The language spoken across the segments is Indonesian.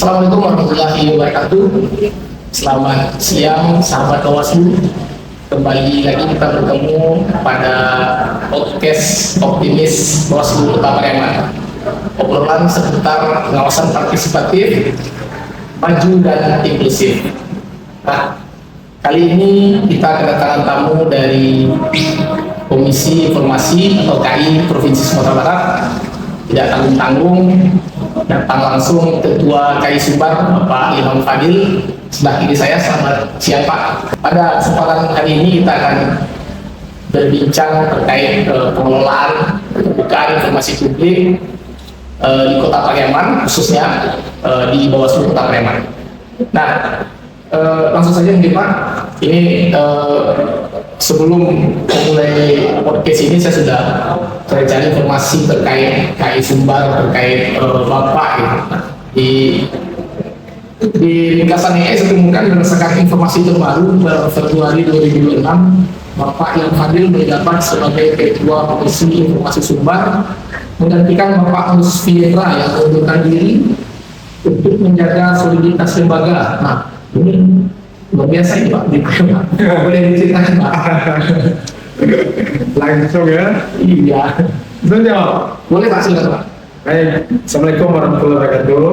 Assalamualaikum warahmatullahi wabarakatuh. Selamat siang, sahabat Bawaslu. Kembali lagi kita bertemu pada podcast optimis Bawaslu Kota Pariaman. Obrolan seputar pengawasan partisipatif, maju dan inklusif. Nah, kali ini kita kedatangan tamu dari Komisi Informasi atau KI Provinsi Sumatera Barat. Tidak tanggung-tanggung, datang langsung Ketua KI Sumbar, Bapak Ilham Fadil. Sebelah kiri saya, selamat siang Pak. Pada kesempatan hari ini kita akan berbincang terkait pengelolaan keterbukaan informasi publik di Kota Pariaman, khususnya di Bawaslu Kota Pariaman. Nah, langsung saja mungkin Pak, ini sebelum memulai podcast ini saya sudah cari informasi terkait KI Sumbar, terkait Bapak gitu. Di ringkasan ini saya temukan berdasarkan informasi terbaru pada Februari 2006, Bapak Ilham Fadil menjabat sebagai Ketua Komisi Informasi Sumbar, menggantikan Bapak Lutfira yang mengundurkan diri untuk menjaga soliditas lembaga. Nah, ini luar biasa ini Pak, boleh diceritakan Pak? Langsung ya? Iya. Bisa jawab? Boleh Pak, silakan Pak. Baik, Assalamualaikum warahmatullahi wabarakatuh.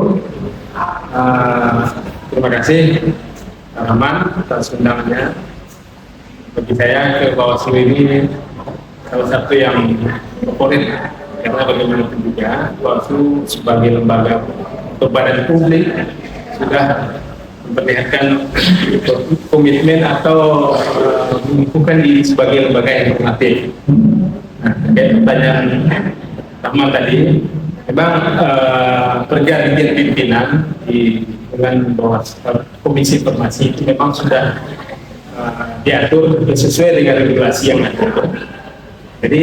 Terima kasih Pak Rahman atas undangannya. Bagi saya ke Bawaslu ini salah satu yang favorit, karena bagaimanapun juga Bawaslu sebagai lembaga atau badan publik sudah memperlihatkan komitmen atau mengukuhkan diri sebagai lembaga yang informatif. Nah, terkait pertanyaan pertama tadi, memang pergantian pimpinan di dengan Komisi Informasi itu memang sudah diatur sesuai dengan regulasi yang ada. Jadi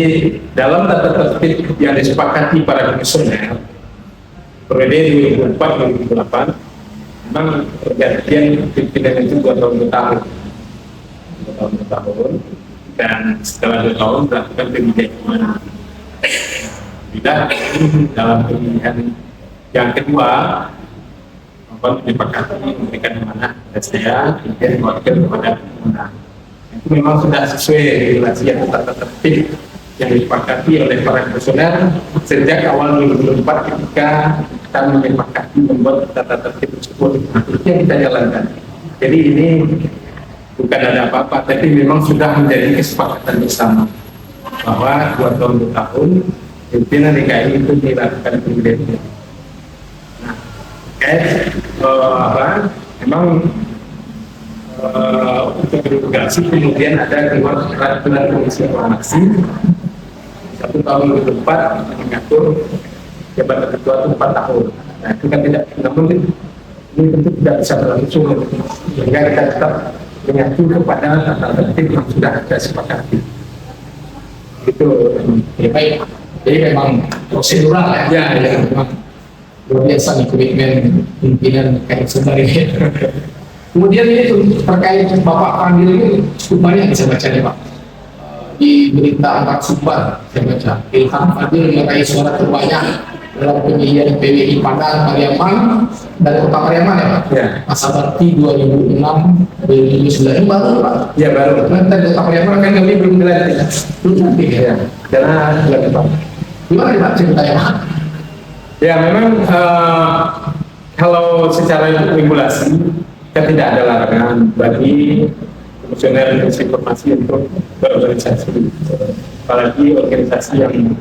dalam tata tertib yang disepakati para komisioner periode 2004-2008, memang pergantian pimpinan itu 2 tahun bertahun, dan setelah 2 tahun melakukan pemilihan. Tidak dalam pemilihan yang kedua, Bapak menyepakati memberikan amanah kepada saya, kemudian wakil kepada pemenang. Itu memang sudah sesuai regulasi yang tata tertib yang disepakati oleh para komisioner sejak awal 2004 ketika kita menyepakati membuat tata tertib tersebut. Itu yang kita jalankan. Jadi ini bukan ada apa-apa, tapi memang sudah menjadi kesepakatan bersama bahwa 2 tahun bertahun pimpinan DKI itu dilakukan pemilihan. Nah, memang untuk regulasi kemudian ada keluar peraturan Komisi Informasi 1 tahun 2004 mengatur jabatan ketua itu 4 tahun. Nah, itu kan tidak, namun ini tentu tidak bisa berlangsung, sehingga kita tetap mengacu kepada tata tertib yang sudah kita sepakati. Itu Ya, baik. Jadi memang prosedural ya, memang luar biasa nih komitmen pimpinan KI Sumbar ini. Kemudian ini terkait Bapak Fadil ini cukup banyak bisa baca nih Pak. Di berita Angkat Sumbar saya baca, Ilham Fadil meraih suara terbanyak dalam pemilihan PWI Padang, Pariaman dan Kota Pariaman ya Pak. ya. Masa bakti 2006-2009 ini baru Pak. Ya baru. Nanti Kota Pariaman kan kami belum dilantik. Belum nanti ya. Karena Pak. Gimana Pak ceritanya Pak? ya memang kalau secara regulasi kan tidak ada larangan bagi komisioner informasi untuk berorganisasi, apalagi organisasi yang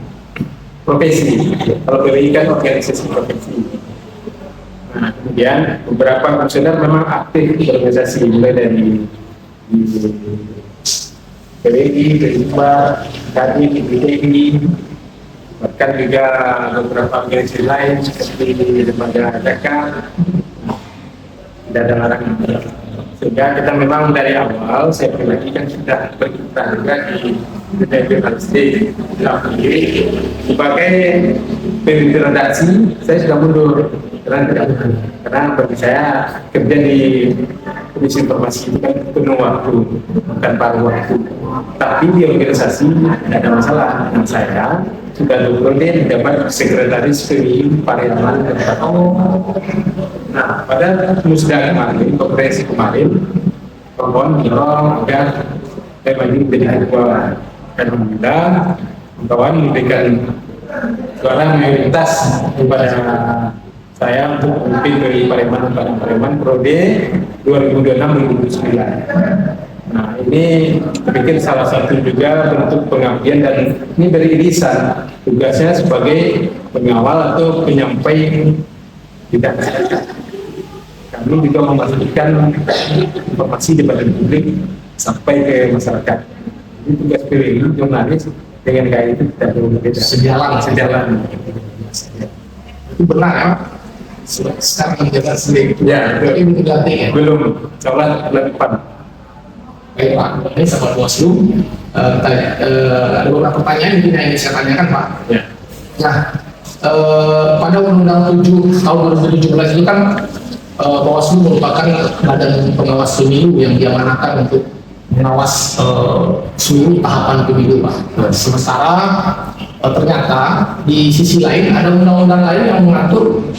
profesi. Kalau PWI kan organisasi profesi. Nah, kemudian beberapa komisioner memang aktif berorganisasi, mulai dari PWI, Sumbar, KI, PBDI, bahkan juga beberapa organisasi lain seperti lembaga Dakar. Tidak ada larangan. Sehingga kita memang dari awal, saya pribadi kan sudah berkiprah juga di DPRD sebagai pemimpin redaksi. Saya sudah mundur karena bagi saya kerja di Komisi Informasi itu kan penuh waktu, bukan paruh waktu. Tapi di organisasi tidak ada masalah. Dan saya sudah 2 periode menjabat sekretaris PWI Pariaman dan Nah, pada musda kemarin, konferensi kemarin, kawan mendorong agar saya maju menjadi ketua dan muda, kawan memberikan suara mayoritas kepada saya untuk memimpin dari Pareman Prode 2026-2029. Nah, ini saya pikir salah satu juga bentuk pengabdian dan ini dari irisan tugasnya sebagai pengawal atau penyampai tidak. Kami juga memastikan informasi di badan publik sampai ke masyarakat. Ini tugas PWI jurnalis dengan kayak itu tidak berbeda. Sejalan. Itu benar ya? Sekarang menjaga sendiri. Ya, ini ganti ya? belum. Soalnya bulan depan. Baik Pak, ini sahabat Bawaslu, ada beberapa pertanyaan yang ingin saya tanyakan Pak. Ya. Nah, pada Undang-Undang 7 tahun 2017 itu kan Bawaslu merupakan badan pengawas pemilu yang diamanahkan untuk mengawas seluruh tahapan pemilu Pak. Sementara ternyata di sisi lain ada undang-undang lain yang mengatur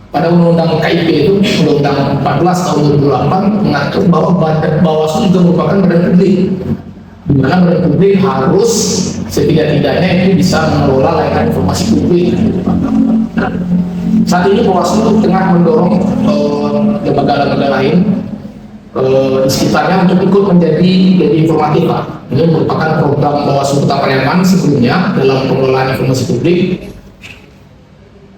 pada Undang-Undang KIP itu, Undang-Undang 14 tahun 2008 mengatur bahwa Bawaslu juga merupakan badan publik, di mana badan publik harus setidak-tidaknya itu bisa mengelola layanan informasi publik. Nah, saat ini Bawaslu tengah mendorong lembaga-lembaga lain di sekitarnya untuk ikut menjadi informatif Pak. Ini merupakan program Bawaslu Kota Pariaman sebelumnya dalam pengelolaan informasi publik.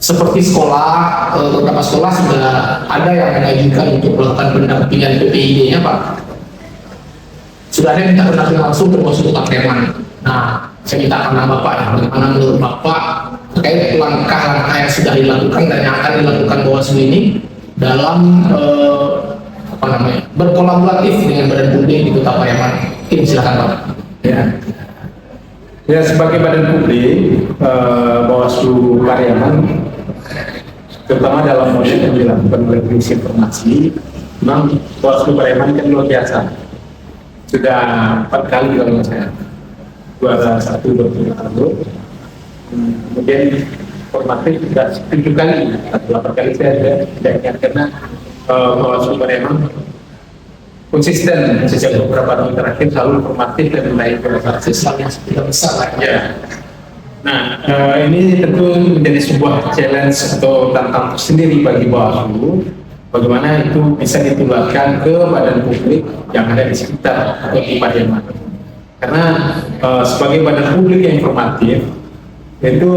Seperti sekolah, beberapa sekolah sudah ada yang mengajukan untuk melakukan pendampingan PPID-nya Pak. Sudah ada yang minta pendampingan langsung ke Bawaslu Kota Pariaman. Nah, saya minta pandangan Bapak ya, bagaimana menurut Bapak terkait langkah-langkah yang sudah dilakukan dan yang akan dilakukan Bawaslu ini dalam berkolaboratif dengan badan publik di Kota Pariaman. Silakan Pak. Ya, sebagai badan publik, Bawaslu Pariaman, terutama dalam model yang dilakukan oleh Komisi Informasi, memang Bawaslu Pariaman kan luar biasa. Sudah 4 kali kalau saya, 21 lalu, kemudian formatif sudah 7 kali, 8 kali saya tidak ingat karena Bawaslu Pariaman konsisten sejak beberapa tahun terakhir selalu informatif dan menaik Sistem yang sudah besar lah. ya. Nah, ini tentu menjadi sebuah challenge atau tantangan tersendiri bagi Bawaslu. Bagaimana itu bisa ditularkan ke badan publik yang ada di sekitar atau di Pariaman. Karena sebagai badan publik yang informatif, itu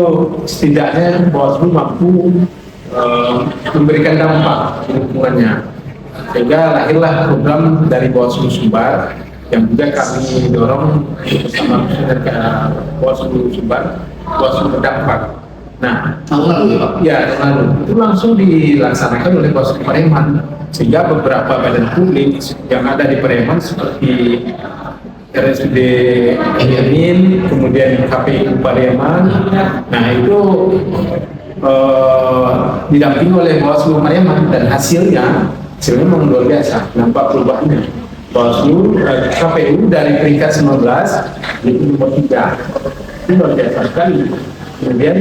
setidaknya Bawaslu mampu memberikan dampak di lingkungannya. Sehingga lahirlah program dari Bawaslu Sumbar yang juga kami dorong bersama dengan Bawaslu Sumbar, Bawaslu Berdampak. Nah, tahun lalu ya Pak? Ya, tahun lalu itu langsung dilaksanakan oleh Bawaslu Pariaman, sehingga beberapa badan publik yang ada di Pariaman seperti RSUD Yamin, kemudian KPU Pariaman, nah itu didampingi oleh Bawaslu Pariaman dan hasilnya memang luar biasa, nampak perubahannya. Bawaslu KPU dari peringkat 19 jadi nomor 3, itu luar biasa sekali. Kemudian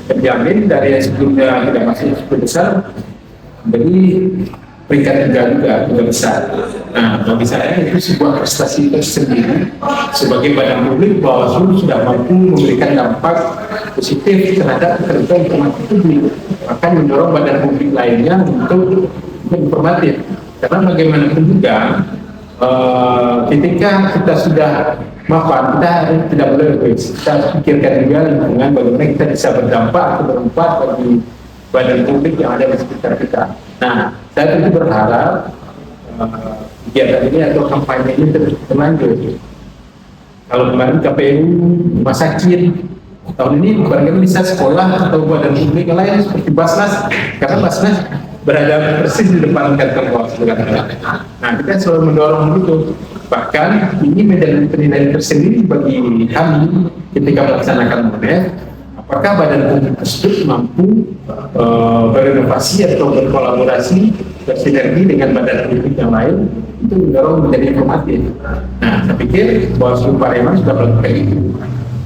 terjamin dari yang sebelumnya tidak masih cukup besar, jadi peringkat 3 juga besar. Nah, bagi saya itu sebuah prestasi tersendiri sebagai badan publik. Bawaslu sudah mampu memberikan dampak positif terhadap keterlibatan informasi publik, akan mendorong badan publik lainnya untuk informatif. Karena bagaimanapun juga ketika kita sudah mapan, kita tidak boleh egois. Kita pikirkan juga lingkungan, bagaimana kita bisa berdampak atau bermanfaat bagi badan publik yang ada di sekitar kita. Nah, saya tentu berharap kegiatan ini atau kampanye ini terus berlanjut. Kalau kemarin KPU rumah sakit, tahun ini barangkali bisa sekolah atau badan publik yang lain seperti Basnas, karena Basnas berada persis di depan kantor Bawaslu. Nah, kita selalu mendorong itu. Bahkan ini menjadi penilaian tersendiri bagi kami ketika melaksanakan model. Apakah badan publik tersebut mampu berinovasi atau berkolaborasi, bersinergi dengan badan publik yang lain, itu mendorong menjadi informatif. Nah, saya pikir Bawaslu Pariaman sudah melakukan itu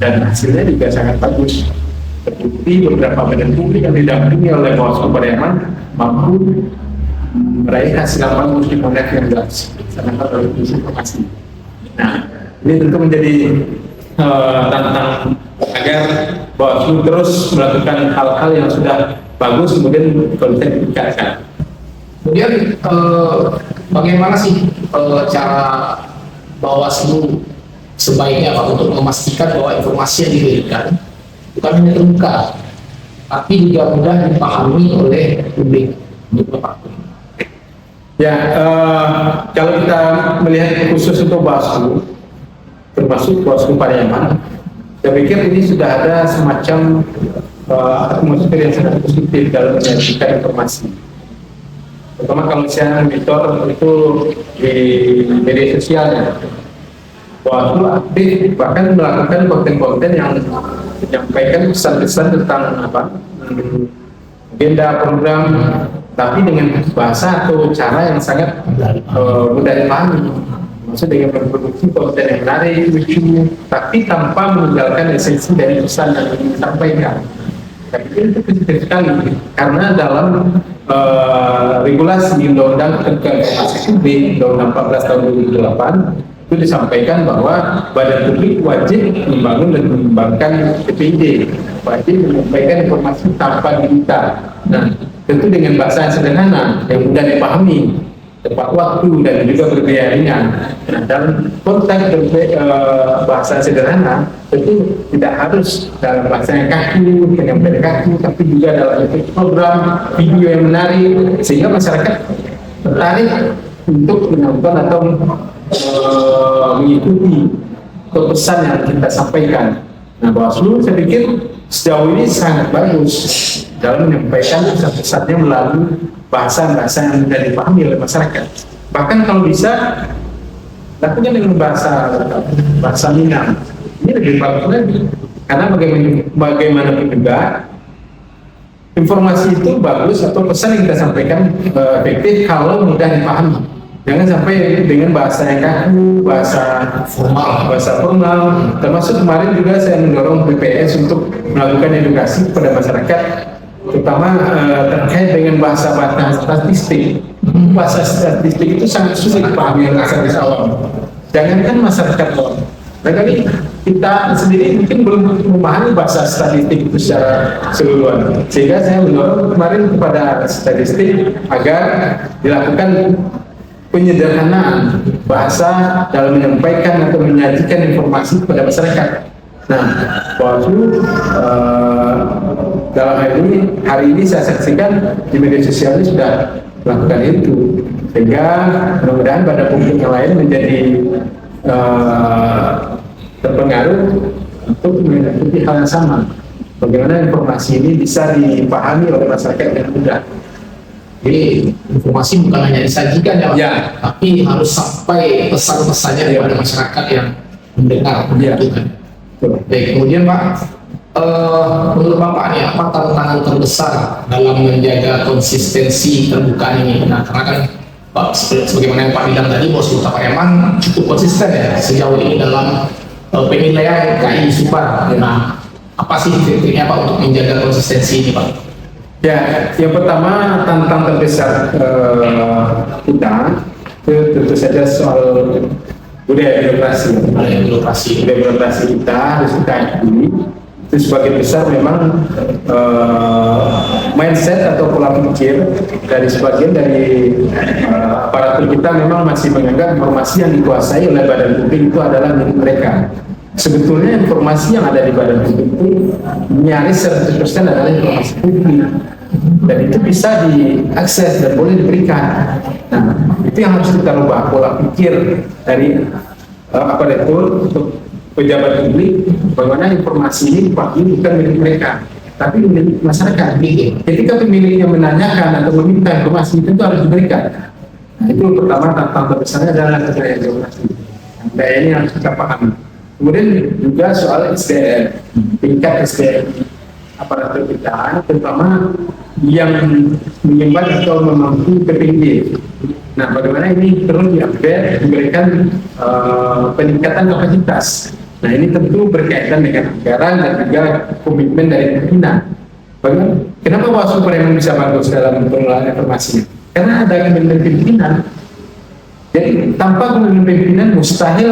dan hasilnya juga sangat bagus. Terbukti beberapa badan publik yang didampingi oleh Bawaslu Pariaman mampu meraih hasil bagus di Pondok yang jelas, sedangkan dari sisi informasi. Nah, ini tentu menjadi tantang agar Bawaslu terus melakukan hal-hal yang sudah bagus kemudian konten ditingkatkan. Kemudian bagaimana sih cara Bawaslu sebaiknya Pak untuk memastikan bahwa informasi yang diberikan bukan hanya terbuka, tapi juga mudah dipahami oleh publik untuk Bapak? Ya, kalau kita melihat khusus untuk Bawaslu, termasuk Bawaslu Pariaman, saya pikir ini sudah ada semacam atmosfer yang sangat positif dalam menyajikan informasi. Pertama, kalau saya monitor itu di media sosialnya, Bawaslu aktif bahkan melakukan konten-konten yang menyampaikan pesan-pesan tentang agenda program, tapi dengan bahasa atau cara yang sangat mudah dipahami. Maksudnya dengan memproduksi konten yang menarik, lucu, tapi tanpa meninggalkan esensi dari pesan yang disampaikan. Tapi itu positif sekali, karena dalam regulasi Undang-Undang Informasi Publik Undang-Undang 14 tahun 2008 itu disampaikan bahwa badan publik wajib membangun dan mengembangkan PPID, wajib menyampaikan informasi tanpa diminta. Nah, tentu dengan bahasa yang sederhana, yang mudah dipahami, tepat waktu dan juga berbiaya ringan. Nah, dalam konteks bahasa sederhana, tentu tidak harus dalam bahasa yang kaku, penyampaian kaku, tapi juga dalam program video yang menarik, sehingga masyarakat tertarik untuk menonton atau mengikuti pesan yang kita sampaikan. Nah, Bawaslu saya pikir sejauh ini sangat bagus dalam menyampaikan pesan-pesannya melalui bahasa-bahasa yang mudah dipahami oleh masyarakat. Bahkan kalau bisa lakukan dengan bahasa Minang. Ini lebih bagus lagi, karena bagaimanapun juga informasi itu bagus atau pesan yang kita sampaikan efektif kalau mudah dipahami. Jangan sampai dengan bahasa yang kaku, bahasa formal. Termasuk kemarin juga saya mendorong BPS untuk melakukan edukasi kepada masyarakat, terutama terkait dengan bahasa statistik. Bahasa statistik itu sangat sulit dipahami oleh masyarakat awam. Jangankan masyarakat awam, barangkali kita sendiri mungkin belum memahami bahasa statistik itu secara keseluruhan. Sehingga saya mendorong kemarin kepada statistik agar dilakukan penyederhanaan bahasa dalam menyampaikan atau menyajikan informasi kepada masyarakat. Nah, Bawaslu dalam hal ini, hari ini saya saksikan di media sosial ini sudah melakukan itu, sehingga mudah-mudahan pada publik yang lain menjadi terpengaruh untuk mengikuti hal yang sama. Bagaimana informasi ini bisa dipahami oleh masyarakat dengan mudah. Jadi informasi bukan hanya disajikan ya, tapi harus sampai pesan-pesannya kepada masyarakat yang mendengar. Baik, kemudian Pak, menurut Bapak nih apa tantangan terbesar dalam menjaga konsistensi terbuka ini? Nah, karena kan Pak, sebagaimana yang Pak bilang tadi, Bawaslu Kota Pariaman cukup konsisten ya sejauh ini dalam penilaian KI Super. Nah, apa sih triknya Pak untuk menjaga konsistensi ini Pak? Ya, yang pertama tantang terbesar kita itu tentu saja soal budaya birokrasi. Budaya birokrasi kita harus kita akui. Itu sebagian besar memang mindset atau pola pikir dari sebagian dari aparatur kita memang masih menganggap informasi yang dikuasai oleh badan publik itu adalah milik mereka. Sebetulnya informasi yang ada di badan publik itu nyaris 100% adalah informasi publik, dan itu bisa diakses dan boleh diberikan. Nah, itu yang harus kita rubah pola pikir dari aparatur untuk pejabat publik, bagaimana informasi ini bukan milik mereka, tapi milik masyarakat. Ketika pemiliknya menanyakan atau meminta informasi itu harus diberikan. Nah, itu pertama tantangan terbesarnya adalah budaya birokrasi. Budaya ini harus kita pahami. Kemudian juga soal SDM, tingkat SDM aparatur kita, terutama yang menyimpan atau memampu PPID. Nah, bagaimana ini perlu di-upgrade, diberikan peningkatan kapasitas. Nah, ini tentu berkaitan dengan anggaran dan juga komitmen dari pimpinan. Kenapa Bawaslu Pariaman bisa bagus dalam pengelolaan informasi? Karena ada kementerian pimpinan. Jadi tanpa kementerian pimpinan mustahil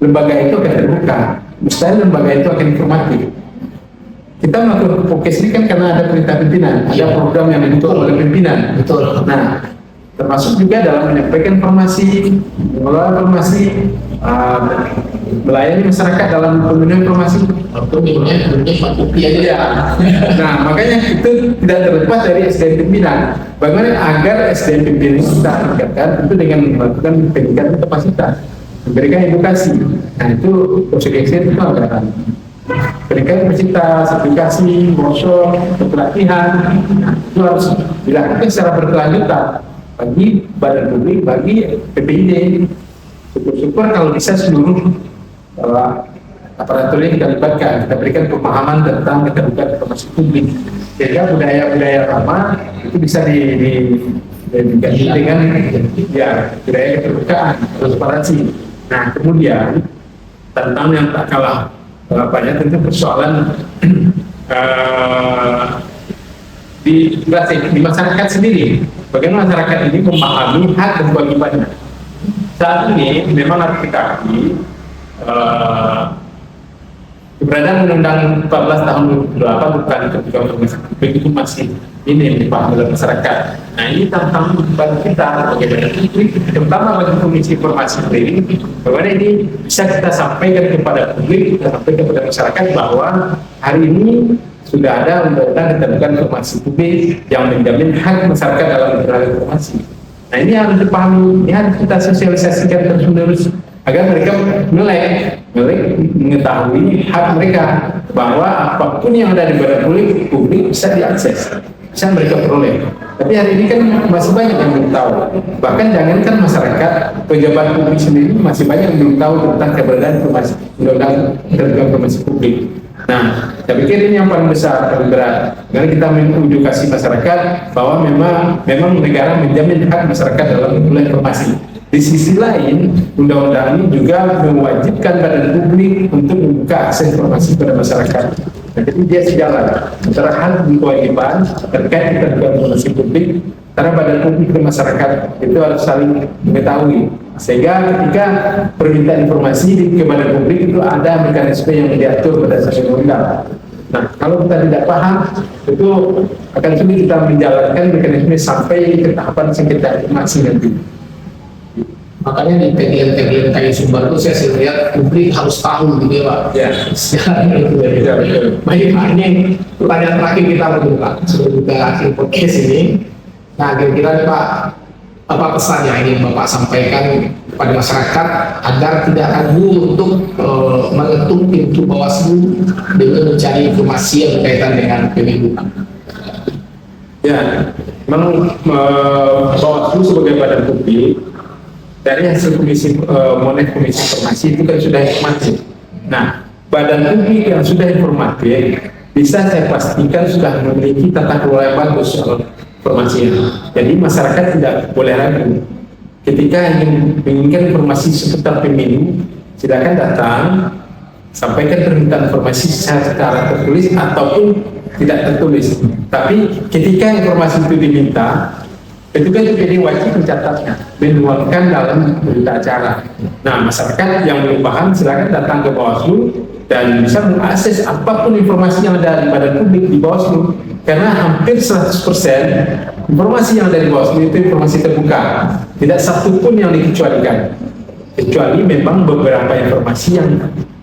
lembaga itu akan terbuka, mustahil lembaga itu akan informatif. Kita melakukan podcast ini kan karena ada perintah pimpinan, ada program yang didukung oleh pimpinan. Betul. Nah, termasuk juga dalam menyampaikan informasi, mengelola informasi, melayani masyarakat dalam pemenuhan informasi. Waktu minumnya Pak Kupi aja ya. Nah, makanya itu tidak terlepas dari SDM pimpinan. Bagaimana agar SDM pimpinan itu kita tingkatkan itu dengan melakukan peningkatan kapasitas, memberikan edukasi. Nah, itu konsekuensinya itu anggaran. Peningkatan kapasitas, edukasi, workshop, pelatihan, nah, itu harus dilakukan secara berkelanjutan bagi badan publik, bagi PPID. Syukur-syukur kalau bisa seluruh aparatur yang kita libatkan, kita berikan pemahaman tentang keterbukaan informasi publik, sehingga budaya-budaya lama itu bisa diganti dengan ya budaya keterbukaan, transparansi. Nah, kemudian tentang yang tak kalah banyak tentu persoalan di masyarakat sendiri. Bagaimana masyarakat ini memahami hak dan kewajibannya. Saat ini memang harus kita akui keberadaan Undang-Undang 14 tahun 2008 bukan ketika begitu masih minim dipahami oleh masyarakat. Nah, ini tantangan bagi kita bagaimana publik, terutama bagi Komisi Informasi sendiri, bagaimana ini bisa kita sampaikan kepada publik, kita sampaikan kepada masyarakat bahwa hari ini sudah ada undang-undang keterbukaan informasi publik yang menjamin hak masyarakat dalam memperoleh informasi. Nah, ini harus dipahami, ini harus kita sosialisasikan terus-menerus agar mereka melek mengetahui hak mereka, bahwa apapun yang ada di badan publik bisa diakses, bisa mereka peroleh. Tapi hari ini kan masih banyak yang belum tahu. Bahkan jangankan masyarakat, pejabat publik sendiri masih banyak yang belum tahu tentang keberadaan informasi undang-undang keterbukaan informasi publik. Nah, saya pikir ini yang paling besar, paling berat. Karena kita mengedukasi masyarakat bahwa memang negara menjamin hak masyarakat dalam memperoleh informasi. Di sisi lain, undang-undang ini juga mewajibkan badan publik untuk membuka akses informasi pada masyarakat. Nah, jadi dia sejalan antara hak dan kewajiban terkait keterbukaan informasi publik, karena badan publik dan masyarakat itu harus saling mengetahui. Sehingga ketika permintaan informasi ke badan publik itu ada mekanisme yang diatur berdasarkan undang. Nah, kalau kita tidak paham, itu akan sulit kita menjalankan mekanisme sampai ke tahapan sengketa informasi nanti. Makanya di pegel kayu sumber itu saya lihat publik harus tahu gitu ya Pak. Ya. Sekarang itu ya. Baik Pak, ini pertanyaan terakhir kita berdua Pak sebelum kita akhir podcast ini. Nah, kira-kira Pak, apa pesan yang ingin Bapak sampaikan kepada masyarakat agar tidak ragu untuk mengetuk pintu Bawaslu dengan mencari informasi yang berkaitan dengan pemilu? Ya, memang Bawaslu sebagai badan publik dari hasil komisi informasi itu kan sudah informatif. Nah, badan publik yang sudah informatif bisa saya pastikan sudah memiliki tata kelola yang bagus soal informasinya. Jadi masyarakat tidak boleh ragu ketika ingin menginginkan informasi seputar pemilu, silakan datang, sampaikan permintaan informasi secara tertulis ataupun tidak tertulis. Tapi ketika informasi itu diminta, petugas jadi wajib mencatatnya, menuangkan dalam berita acara. Nah, masyarakat yang belum paham silakan datang ke Bawaslu dan bisa mengakses apapun informasi yang ada di badan publik di Bawaslu, karena hampir 100% informasi yang ada di Bawaslu itu informasi terbuka, tidak satu pun yang dikecualikan, kecuali memang beberapa informasi yang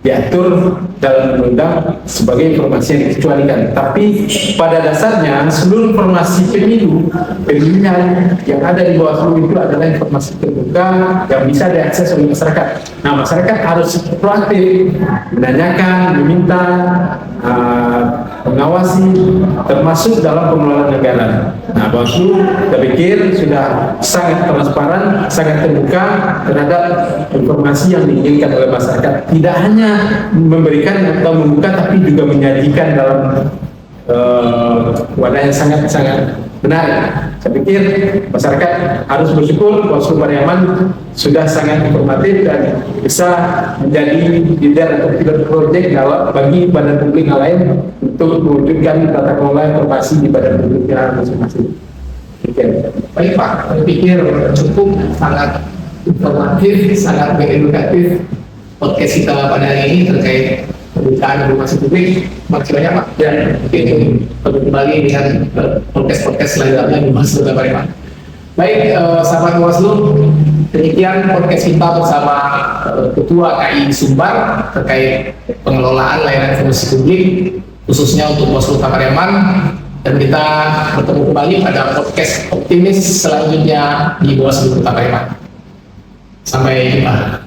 diatur dalam undang sebagai informasi yang dikecualikan. Tapi pada dasarnya seluruh informasi pemilihan yang ada di Bawaslu itu adalah informasi terbuka yang bisa diakses oleh masyarakat. Nah, masyarakat harus proaktif menanyakan, meminta, mengawasi, termasuk dalam pengelolaan negara. Nah, Bawaslu saya pikir sudah sangat transparan, sangat terbuka terhadap informasi yang diinginkan oleh masyarakat. Tidak hanya memberikan atau membuka, tapi juga menyajikan dalam wadah yang sangat-sangat benar. Saya pikir masyarakat harus bersyukur Bawaslu Pariaman sudah sangat informatif dan bisa menjadi leader atau pilot project bagi badan publik yang lain untuk mewujudkan tata kelola informasi di badan publiknya masing-masing. Baik Pak, saya pikir cukup sangat informatif, sangat edukatif podcast kita pada hari ini terkait pembukaan informasi publik. Makasih banyak Pak. Dan mungkin kembali dengan podcast-podcast selanjutnya di Bawaslu Kota Palembang. Baik, sahabat Bawaslu, demikian podcast kita bersama Ketua KI Sumbar terkait pengelolaan layanan informasi publik khususnya untuk Bawaslu Kota Palembang. Dan kita bertemu kembali pada podcast optimis selanjutnya di Bawaslu Kota Palembang. Sampai jumpa.